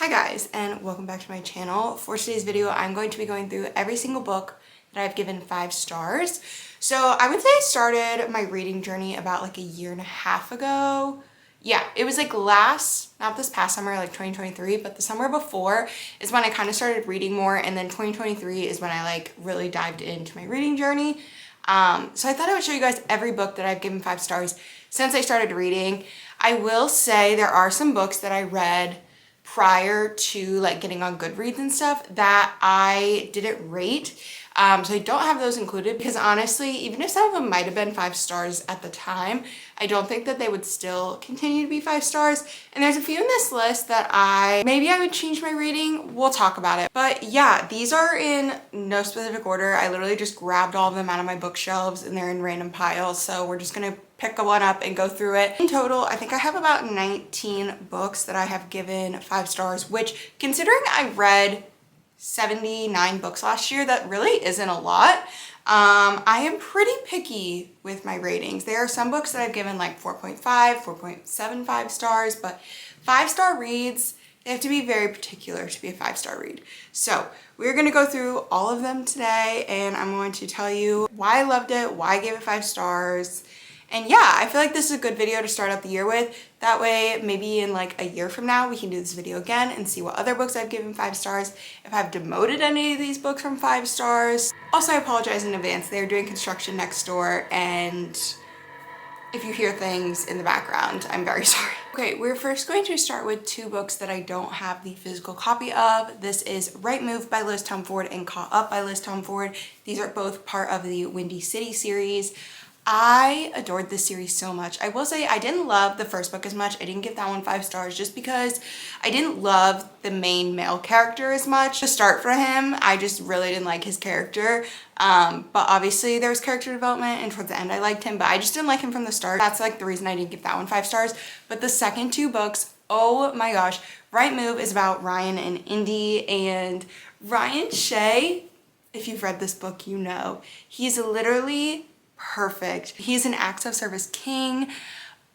Hi guys, and welcome back to my channel. For today's video, I'm going to be going through every single book that I've given 5 stars. So I would say I started my reading journey about like a year and a half ago. Yeah, it was like not this past summer, like 2023, but the summer before is when I kind of started reading more, and then 2023 is when I like really dived into my reading journey. So I thought I would show you guys every book that I've given 5 stars since I started reading. I will say there are some books that I read prior to like getting on Goodreads and stuff that I didn't rate. So I don't have those included because honestly, even if some of them might have been 5 stars at the time, I don't think that they would still continue to be 5 stars. And there's a few in this list that maybe I would change my rating. We'll talk about it. But yeah, these are in no specific order. I literally just grabbed all of them out of my bookshelves and they're in random piles. So we're just gonna pick one up and go through it. In total, I think I have about 19 books that I have given 5 stars, which considering I read 79 books last year, that really isn't a lot. I am pretty picky with my ratings. There are some books that I've given like 4.5, 4.75 stars, but 5-star reads, they have to be very particular to be a 5-star read. So we're gonna go through all of them today, and I'm going to tell you why I loved it, why I gave it 5 stars. And yeah, I feel like this is a good video to start out the year with. That way, maybe in like a year from now, we can do this video again and see what other books I've given 5 stars, if I've demoted any of these books from 5 stars. Also, I apologize in advance. They're doing construction next door, and if you hear things in the background, I'm very sorry. Okay, we're first going to start with 2 books that I don't have the physical copy of. This is Right Move by Liz Tomforde and Caught Up by Liz Tomforde. These are both part of the Windy City series. I adored this series so much. I will say I didn't love the first book as much. I didn't give that one 5 stars just because I didn't love the main male character as much. To start for him, I just really didn't like his character. But obviously there was character development, and towards the end I liked him, but I just didn't like him from the start. That's like the reason I didn't give that one 5 stars. But the second 2 books, oh my gosh. Right Move is about Ryan and Indy, and Ryan Shay, if you've read this book, you know, he's literally perfect. He's an acts of service king.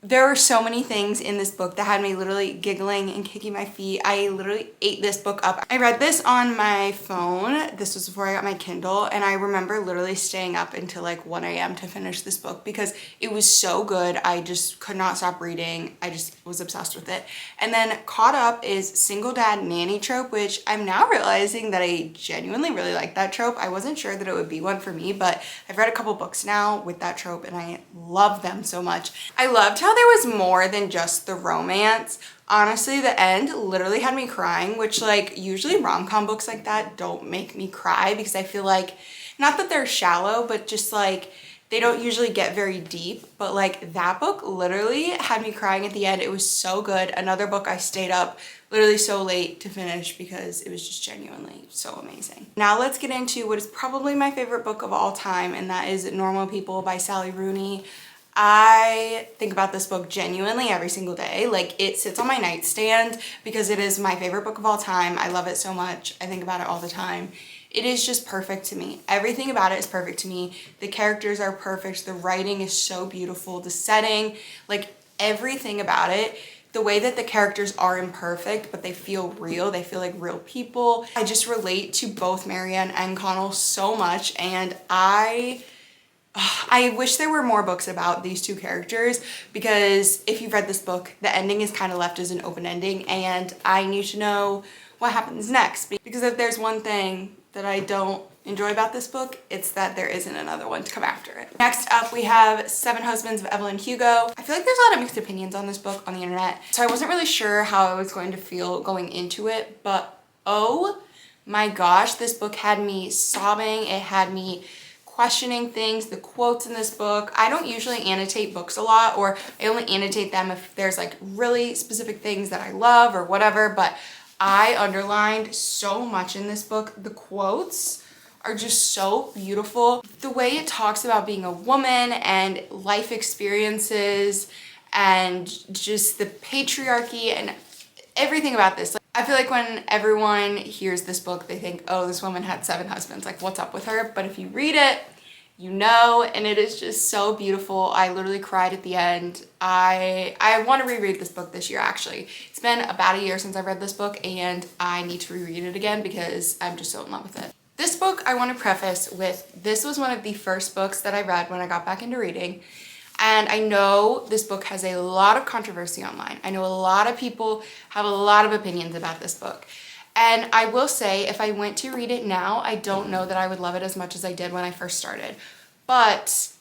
There were so many things in this book that had me literally giggling and kicking my feet. I literally ate this book up. I read this on my phone. This was before I got my Kindle, and I remember literally staying up until like 1 a.m. to finish this book because it was so good. I just could not stop reading. I just was obsessed with it. And then Caught Up is single dad nanny trope, which I'm now realizing that I genuinely really like that trope. I wasn't sure that it would be one for me, but I've read a couple books now with that trope and I love them so much. I loved how there was more than just the romance. Honestly, the end literally had me crying, which like usually rom-com books like that don't make me cry because I feel like, not that they're shallow, but just like they don't usually get very deep. But like that book literally had me crying at the end. It was so good. Another book I stayed up literally so late to finish because it was just genuinely so amazing. Now let's get into what is probably my favorite book of all time, and that is Normal People by Sally Rooney. I think about this book genuinely every single day. Like, it sits on my nightstand because it is my favorite book of all time. I love it so much. I think about it all the time. It is just perfect to me. Everything about it is perfect to me. The characters are perfect. The writing is so beautiful. The setting, like everything about it. The way that the characters are imperfect, but they feel real. They feel like real people. I just relate to both Marianne and Connell so much, and I wish there were more books about these 2 characters because if you've read this book, the ending is kind of left as an open ending, and I need to know what happens next. Because if there's one thing that I don't enjoy about this book, it's that there isn't another one to come after it. Next up, we have 7 Husbands of Evelyn Hugo. I feel like there's a lot of mixed opinions on this book on the internet, so I wasn't really sure how I was going to feel going into it, but oh my gosh, this book had me sobbing. It had me questioning things. The quotes in this book, I don't usually annotate books a lot, or I only annotate them if there's like really specific things that I love or whatever, but I underlined so much in this book. The quotes are just so beautiful. The way it talks about being a woman and life experiences and just the patriarchy and everything about this. I feel like when everyone hears this book, they think, oh, this woman had 7 husbands, like what's up with her? But if you read it, you know, and it is just so beautiful. I literally cried at the end. I want to reread this book this year, actually. It's been about a year since I've read this book, and I need to reread it again because I'm just so in love with it. This book I want to preface with, this was one of the first books that I read when I got back into reading. And I know this book has a lot of controversy online. I know a lot of people have a lot of opinions about this book. And I will say, if I went to read it now, I don't know that I would love it as much as I did when I first started. But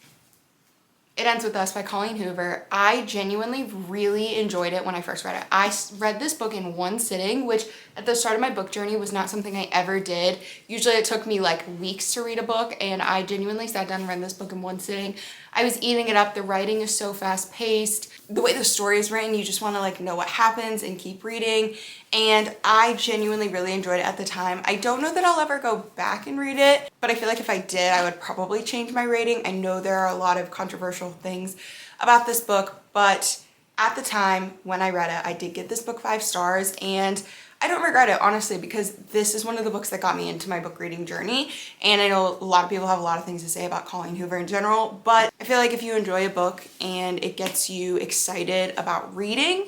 It Ends With Us by Colleen Hoover. I genuinely really enjoyed it when I first read it. I read this book in one sitting, which at the start of my book journey was not something I ever did. Usually it took me like weeks to read a book, and I genuinely sat down and read this book in one sitting. I was eating it up. The writing is so fast paced. The way the story is written, you just want to like know what happens and keep reading. And I genuinely really enjoyed it at the time. I don't know that I'll ever go back and read it, but I feel like if I did, I would probably change my rating. I know there are a lot of controversial things about this book, but at the time when I read it, I did give this book 5 stars, and I don't regret it, honestly, because this is one of the books that got me into my book reading journey. And I know a lot of people have a lot of things to say about Colleen Hoover in general, but I feel like if you enjoy a book and it gets you excited about reading,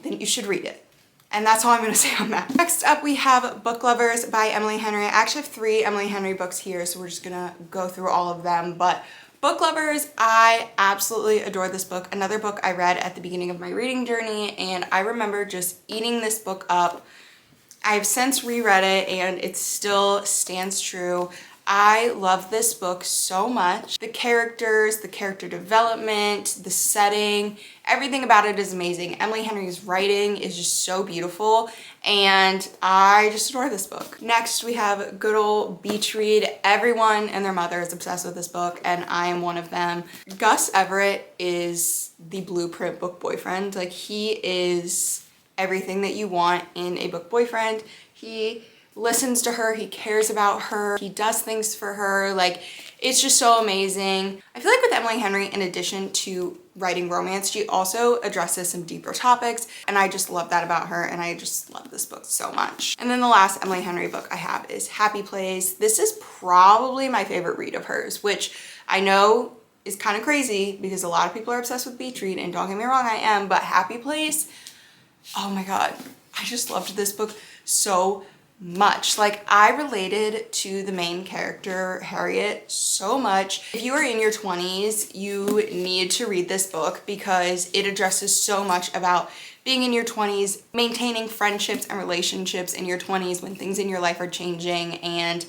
then you should read it. And that's all I'm going to say on that. Next up, we have Book Lovers by Emily Henry. I actually have 3 Emily Henry books here, so we're just going to go through all of them. But Book Lovers, I absolutely adore this book. Another book I read at the beginning of my reading journey, and I remember just eating this book up. I've since reread it, and it still stands true. I love this book so much. The characters, the character development, the setting, everything about it is amazing. Emily Henry's writing is just so beautiful, and I just adore this book. Next, we have good old beach read. Everyone and their mother is obsessed with this book, and I am one of them. Gus Everett is the blueprint book boyfriend. Like, he is everything that you want in a book boyfriend. He listens to her, he cares about her, he does things for her. Like, it's just so amazing. I feel like with Emily Henry, in addition to writing romance, she also addresses some deeper topics, and I just love that about her, and I just love this book so much. And then the last Emily Henry book I have is Happy Place. This is probably my favorite read of hers, which I know is kind of crazy because a lot of people are obsessed with beach read, and don't get me wrong, I am, but Happy Place, oh my god, I just loved this book so much. Like, I related to the main character, Harriet, so much. If you are in your 20s, you need to read this book because it addresses so much about being in your 20s, maintaining friendships and relationships in your 20s when things in your life are changing. And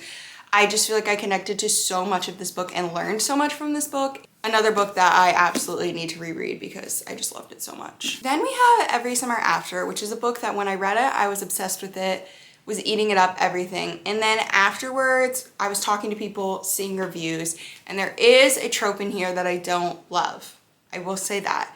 I just feel like I connected to so much of this book and learned so much from this book. Another book that I absolutely need to reread because I just loved it so much. Then we have Every Summer After, which is a book that when I read it, I was obsessed with it, was eating it up, everything. And then afterwards, I was talking to people, seeing reviews, and there is a trope in here that I don't love. I will say that.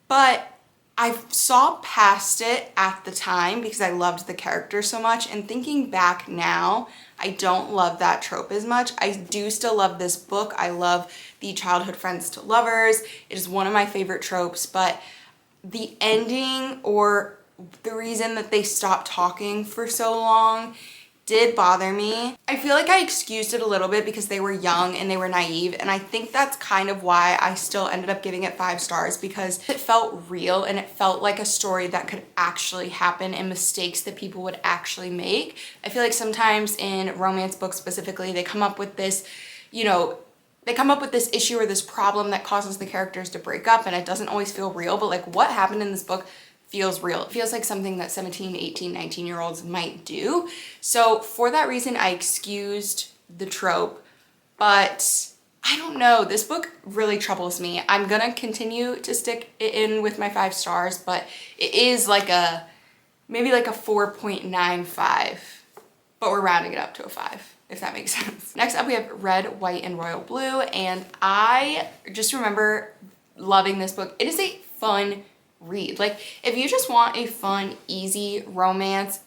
But I saw past it at the time because I loved the character so much, and thinking back now, I don't love that trope as much. I do still love this book. I love the childhood friends to lovers. It is one of my favorite tropes, but the ending, or the reason that they stopped talking for so long, did bother me. I feel like I excused it a little bit because they were young and they were naive, and I think that's kind of why I still ended up giving it 5 stars, because it felt real and it felt like a story that could actually happen and mistakes that people would actually make. I feel like sometimes in romance books specifically, they come up with this, you know, they come up with this issue or this problem that causes the characters to break up, and it doesn't always feel real, but like what happened in this book feels real. It feels like something that 17, 18, 19-year-olds might do. So for that reason, I excused the trope, but I don't know, this book really troubles me. I'm gonna continue to stick it in with my 5 stars, but it is like a, maybe like a 4.95, but we're rounding it up to a 5, if that makes sense. Next up, we have Red, White, and Royal Blue, and I just remember loving this book. It is a fun read. Like, if you just want a fun, easy romance,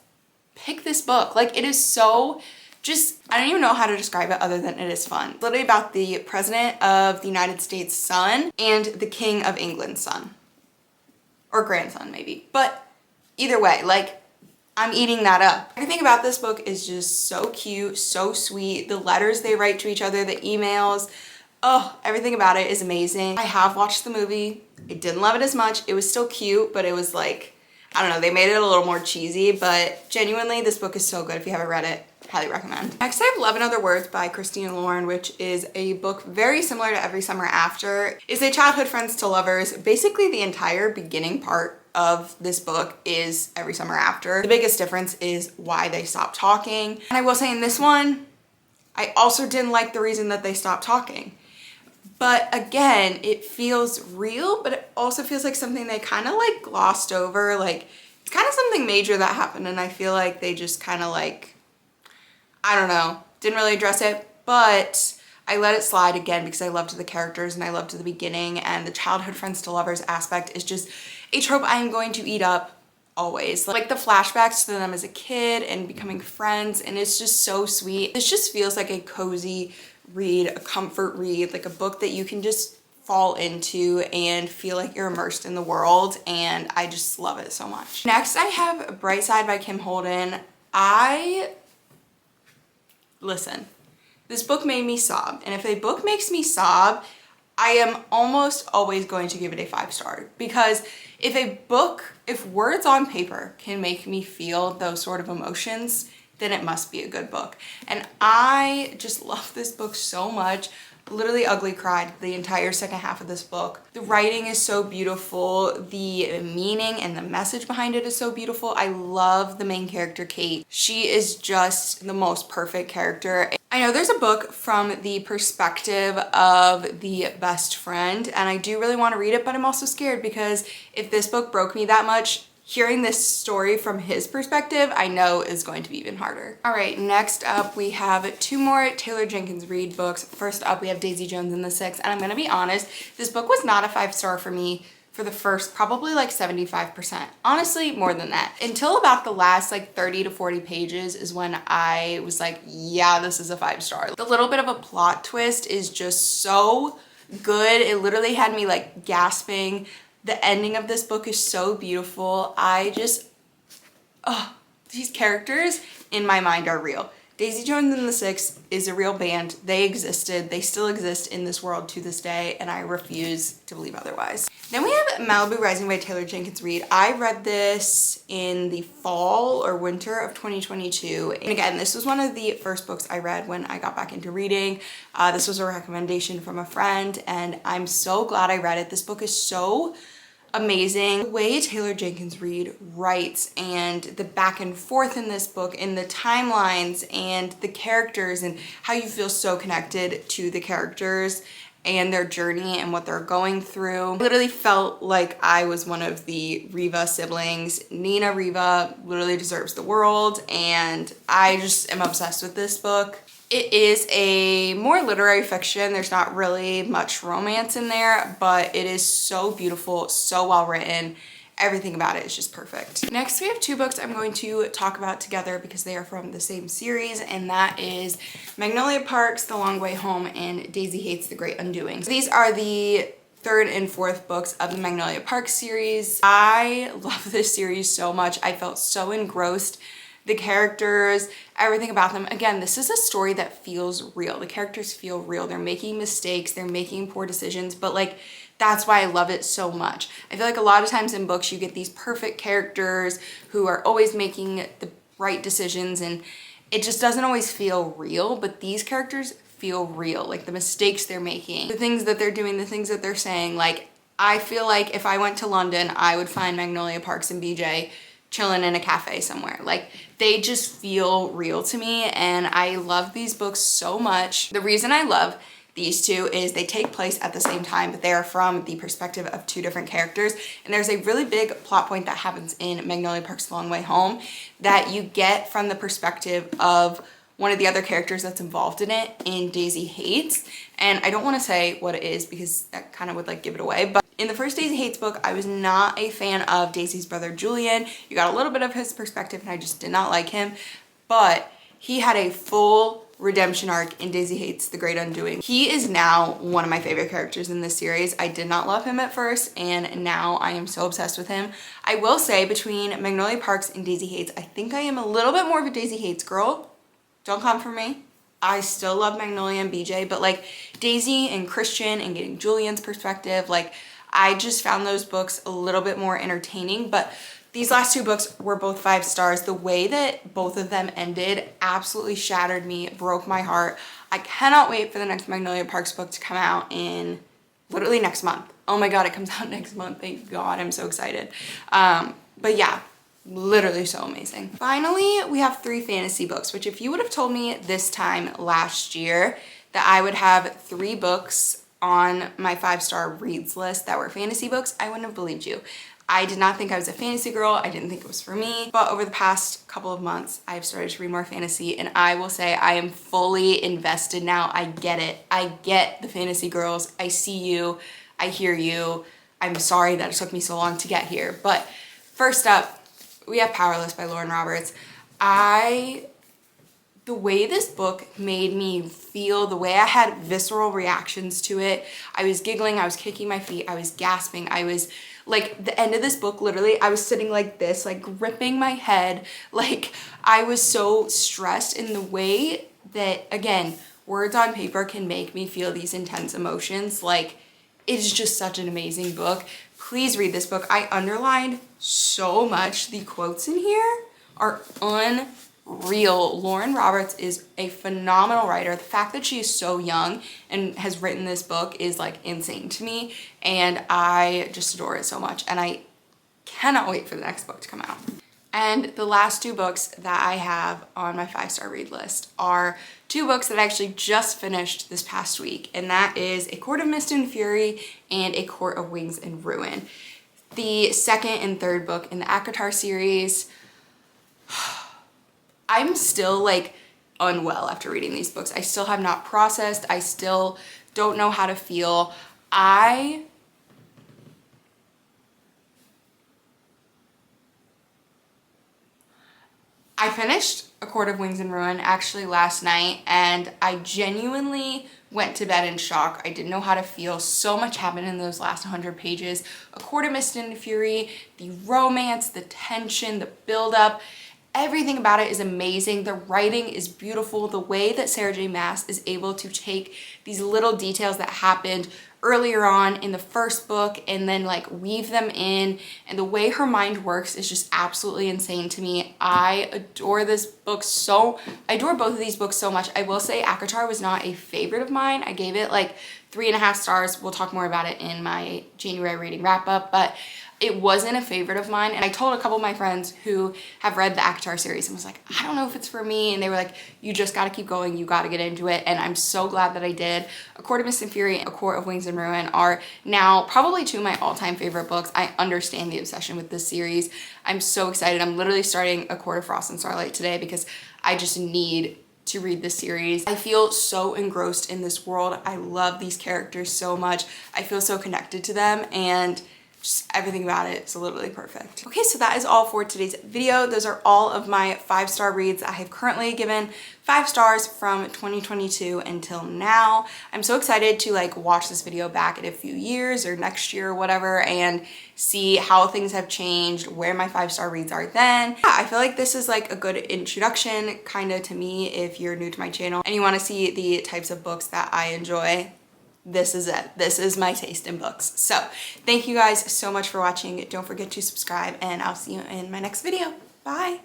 pick this book. Like, it is so just, I don't even know how to describe it other than it is fun. It's literally about the President of the United States' son and the King of England's son. Or grandson, maybe. But either way, like, I'm eating that up. Everything about this book is just so cute, so sweet. The letters they write to each other, the emails, oh, everything about it is amazing. I have watched the movie. I didn't love it as much. It was still cute, but it was like, I don't know, they made it a little more cheesy, but genuinely this book is so good. If you haven't read it, highly recommend. Next I have Love in Other Words by Christina Lauren, which is a book very similar to Every Summer After. It's a childhood friends to lovers. Basically the entire beginning part of this book is Every Summer After. The biggest difference is why they stopped talking. And I will say in this one, I also didn't like the reason that they stopped talking. But again, it feels real, but it also feels like something they kind of like glossed over. Like it's kind of something major that happened and I feel like they just kind of like, I don't know, didn't really address it, but I let it slide again because I loved the characters and I loved the beginning, and the childhood friends to lovers aspect is just a trope I am going to eat up always. Like the flashbacks to them as a kid and becoming friends, and it's just so sweet. This just feels like a cozy read, a comfort read, like a book that you can just fall into and feel like you're immersed in the world, and I just love it so much. Next I have Bright Side by Kim Holden. Listen, this book made me sob, and if a book makes me sob, I am almost always going to give it a 5-star, because if words on paper can make me feel those sort of emotions, then it must be a good book. And I just love this book so much. Literally ugly cried the entire second half of this book. The writing is so beautiful. The meaning and the message behind it is so beautiful. I love the main character, Kate. She is just the most perfect character. I know there's a book from the perspective of the best friend, and I do really want to read it, but I'm also scared because if this book broke me that much, hearing this story from his perspective, I know is going to be even harder. All right, next up we have 2 more Taylor Jenkins Reid books. First up, we have Daisy Jones and the Six, and I'm gonna be honest, this book was not a 5-star for me for the first probably like 75%. Honestly, more than that. Until about the last like 30 to 40 pages is when I was like, yeah, this is a 5-star. The little bit of a plot twist is just so good. It literally had me like gasping. The ending of this book is so beautiful. These characters in my mind are real. Daisy Jones and the Six is a real band. They existed, they still exist in this world to this day, and I refuse to believe otherwise. Then we have Malibu Rising by Taylor Jenkins Reid. I read this in the fall or winter of 2022. And again, this was one of the first books I read when I got back into reading. This was a recommendation from a friend, and I'm so glad I read it. This book is so amazing. The way Taylor Jenkins Reid writes and the back and forth in this book and the timelines and the characters and how you feel so connected to the characters and their journey and what they're going through. I literally felt like I was one of the Riva siblings. Nina Riva literally deserves the world, and I just am obsessed with this book. It is a more literary fiction. There's not really much romance in there, but it is so beautiful, so well written. Everything about it is just perfect. Next, we have 2 books I'm going to talk about together because they are from the same series, and that is Magnolia Parks, The Long Way Home, and Daisy Hates the Great Undoing. So these are the 3rd and 4th books of the Magnolia Parks series. I love this series so much. I felt so engrossed. The characters, everything about them. Again, this is a story that feels real. The characters feel real. They're making mistakes, they're making poor decisions, but like, that's why I love it so much. I feel like a lot of times in books you get these perfect characters who are always making the right decisions, and it just doesn't always feel real, but these characters feel real. Like the mistakes they're making, the things that they're doing, the things that they're saying. Like, I feel like if I went to London, I would find Magnolia Parks and BJ chilling in a cafe somewhere. Like, they just feel real to me, and I love these books so much. The reason I love these 2 is they take place at the same time, but they are from the perspective of 2 different characters. And there's a really big plot point that happens in Magnolia Parks: The Long Way Home that you get from the perspective of one of the other characters that's involved in it, in Daisy Hates. And I don't want to say what it is because that kind of would like give it away, but in the first Daisy Hates book, I was not a fan of Daisy's brother Julian. You got a little bit of his perspective and I just did not like him, but he had a full redemption arc in Daisy Hates the Great Undoing. He is now one of my favorite characters in this series. I did not love him at first, and now I am so obsessed with him. I will say between Magnolia Parks and Daisy Hates, I think I am a little bit more of a Daisy Hates girl. Don't come for me. I still love Magnolia and BJ, but like Daisy and Christian and getting Julian's perspective, like I just found those books a little bit more entertaining. But these last two books were both 5 stars. The way that both of them ended absolutely shattered me, broke my heart. I cannot wait for the next Magnolia Parks book to come out in literally next month. Oh my God, it comes out next month. Thank God, I'm so excited. But yeah, literally so amazing. Finally, we have 3 fantasy books, which if you would have told me this time last year that I would have 3 books on my 5-star reads list that were fantasy books, I wouldn't have believed you. I did not think I was a fantasy girl. I didn't think it was for me. But over the past couple of months, I've started to read more fantasy, and I will say I am fully invested now. I get it. I get the fantasy girls. I see you. I hear you. I'm sorry that it took me so long to get here. But first up, we have Powerless by Lauren Roberts. The way this book made me feel, the way I had visceral reactions to it, I was giggling, I was kicking my feet, I was gasping, I was like, the end of this book, literally, I was sitting like this, like gripping my head, like I was so stressed in the way that, again, words on paper can make me feel these intense emotions. Like, it is just such an amazing book. Please read this book. I underlined so much. The quotes in here are unreal. Lauren Roberts is a phenomenal writer. The fact that she is so young and has written this book is like insane to me, and I just adore it so much, and I cannot wait for the next book to come out. And the last 2 books that I have on my 5-star read list are 2 books that I actually just finished this past week, and that is A Court of Mist and Fury and A Court of Wings and Ruin. The second and third book in the ACOTAR series, I'm still like unwell after reading these books. I still have not processed. I still don't know how to feel. I finished A Court of Wings and Ruin actually last night, and I genuinely went to bed in shock. I didn't know how to feel. So much happened in those last 100 pages. A Court of Mist and Fury, the romance, the tension, the buildup, everything about it is amazing. The writing is beautiful. The way that Sarah J. Maas is able to take these little details that happened earlier on in the first book and then like weave them in, and the way her mind works is just absolutely insane to me. I adore this book I adore both of these books so much. I will say ACOTAR was not a favorite of mine. I gave it like 3.5 stars. We'll talk more about it in my January reading wrap up, but it wasn't a favorite of mine. And I told a couple of my friends who have read the ACOTAR series and was like, I don't know if it's for me. And they were like, you just got to keep going. You got to get into it. And I'm so glad that I did. A Court of Mist and Fury and A Court of Wings and Ruin are now probably 2 of my all-time favorite books. I understand the obsession with this series. I'm so excited. I'm literally starting A Court of Frost and Starlight today because I just need to read this series. I feel so engrossed in this world. I love these characters so much. I feel so connected to them, and just everything about it is literally perfect. Okay, so that is all for today's video. Those are all of my 5-star reads. I have currently given 5 stars from 2022 until now. I'm so excited to like watch this video back in a few years or next year or whatever and see how things have changed, where my 5-star reads are then. Yeah, I feel like this is like a good introduction kind of to me if you're new to my channel and you want to see the types of books that I enjoy. This is it. This is my taste in books. So thank you guys so much for watching. Don't forget to subscribe, and I'll see you in my next video. Bye.